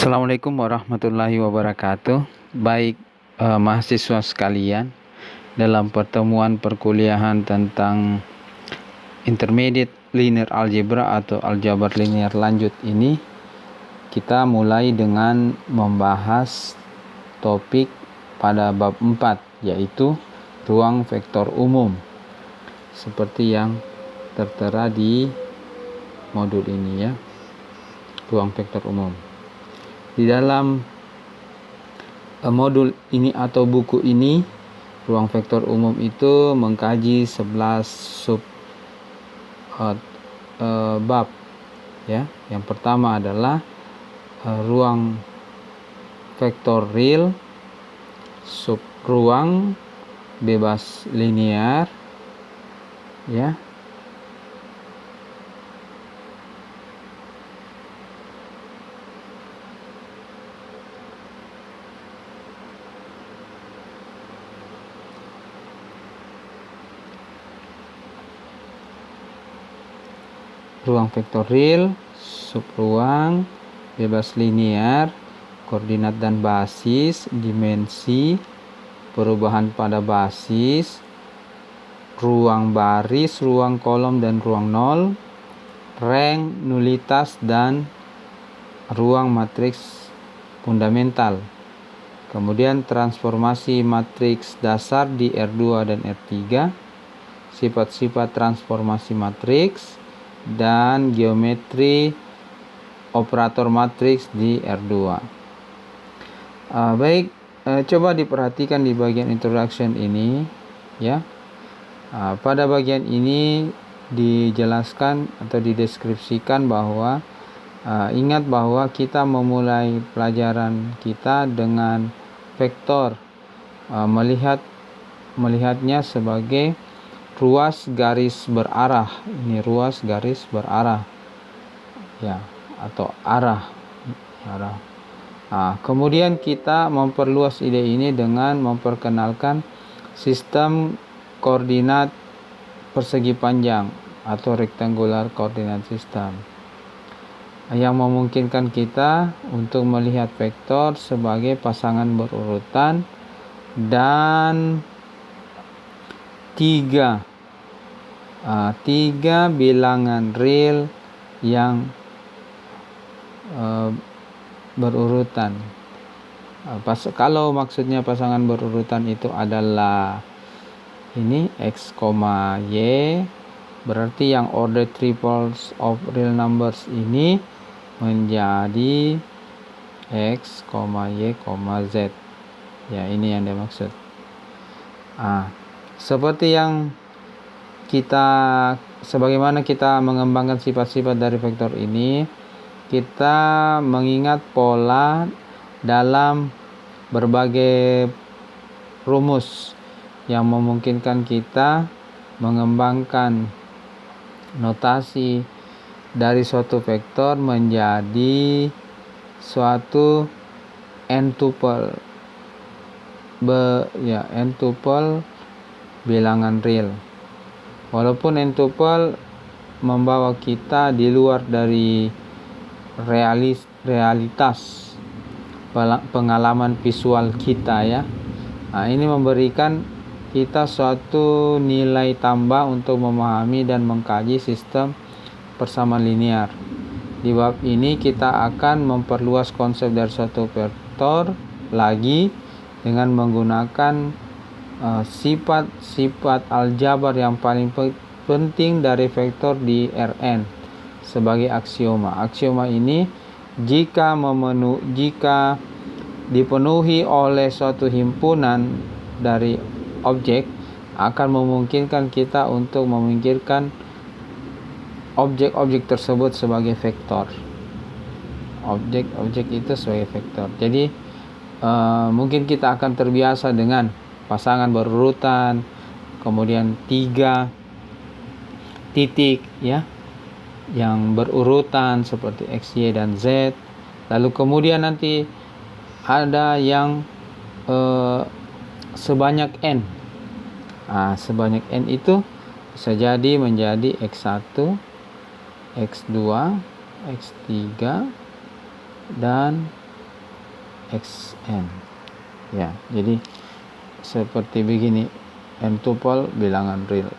Assalamualaikum warahmatullahi wabarakatuh. Baik mahasiswa sekalian, dalam pertemuan perkuliahan tentang Intermediate Linear Algebra atau aljabar linear lanjut ini, kita mulai dengan membahas topik pada bab 4, yaitu ruang vektor umum, seperti yang tertera di modul ini ya, ruang vektor umum. Di dalam modul ini atau buku ini, ruang vektor umum itu mengkaji 11 sub bab ya. Yang pertama adalah ruang vektor real, sub ruang bebas linear ya. Ruang vektor real, subruang, bebas linear, koordinat dan basis, dimensi, perubahan pada basis, ruang baris, ruang kolom dan ruang nol, rank, nulitas, dan ruang matriks fundamental. Kemudian transformasi matriks dasar di R2 dan R3, sifat-sifat transformasi matriks, dan geometri operator matriks di R2. Coba diperhatikan di bagian introduction ini ya. Pada bagian ini dijelaskan atau dideskripsikan bahwa ingat bahwa kita memulai pelajaran kita dengan vektor, melihatnya sebagai ruas garis berarah. Ini ruas garis berarah ya, atau arah. Kemudian kita memperluas ide ini dengan memperkenalkan sistem koordinat persegi panjang atau rectangular coordinate system, yang memungkinkan kita untuk melihat vektor sebagai pasangan berurutan dan tiga bilangan real yang berurutan. Kalau maksudnya pasangan berurutan itu adalah ini x, y, berarti yang order triples of real numbers ini menjadi x, y, z ya. Ini yang dimaksud. Sebagaimana kita mengembangkan sifat-sifat dari vektor ini, kita mengingat pola dalam berbagai rumus yang memungkinkan kita mengembangkan notasi dari suatu vektor menjadi suatu n-tuple bilangan real. Walaupun n-tuple membawa kita di luar dari realitas pengalaman visual kita ya. Ini memberikan kita suatu nilai tambah untuk memahami dan mengkaji sistem persamaan linear. Di bab ini kita akan memperluas konsep dari suatu vektor lagi dengan menggunakan sifat-sifat aljabar yang paling penting dari vektor di Rn sebagai aksioma. Aksioma ini jika dipenuhi oleh suatu himpunan dari objek, akan memungkinkan kita untuk memikirkan objek-objek tersebut sebagai vektor. Objek-objek itu sebagai vektor. Jadi mungkin kita akan terbiasa dengan pasangan berurutan, kemudian 3 titik ya yang berurutan seperti x, y, dan z. Lalu kemudian nanti ada yang sebanyak n. Sebanyak n itu bisa jadi menjadi x1, x2, x3, dan Xn. Ya, jadi seperti begini n tuple bilangan real.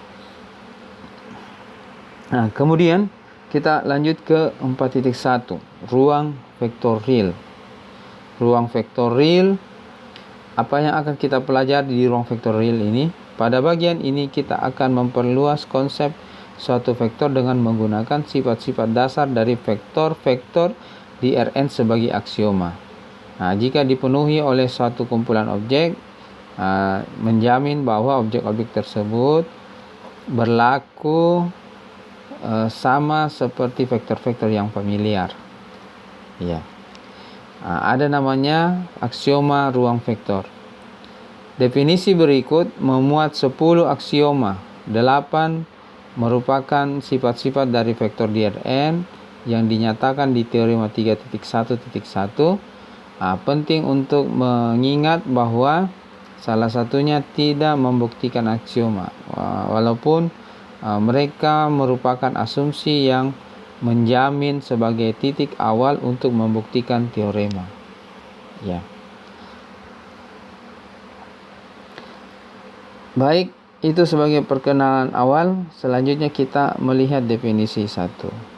Nah, kemudian kita lanjut ke 4.1, ruang vektor real. Ruang vektor real, apa yang akan kita pelajari di ruang vektor real ini? Pada bagian ini kita akan memperluas konsep suatu vektor dengan menggunakan sifat-sifat dasar dari vektor-vektor di Rn sebagai aksioma. Nah, jika dipenuhi oleh suatu kumpulan objek, menjamin bahwa objek-objek tersebut berlaku sama seperti vektor-vektor yang familiar. Ya. Ada namanya aksioma ruang vektor. Definisi berikut memuat 10 aksioma. 8 merupakan sifat-sifat dari vektor di Rn yang dinyatakan di teorema 3.1.1. Penting untuk mengingat bahwa salah satunya tidak membuktikan aksioma, walaupun mereka merupakan asumsi yang menjamin sebagai titik awal untuk membuktikan teorema. Ya. Baik, itu sebagai perkenalan awal. Selanjutnya kita melihat definisi 1.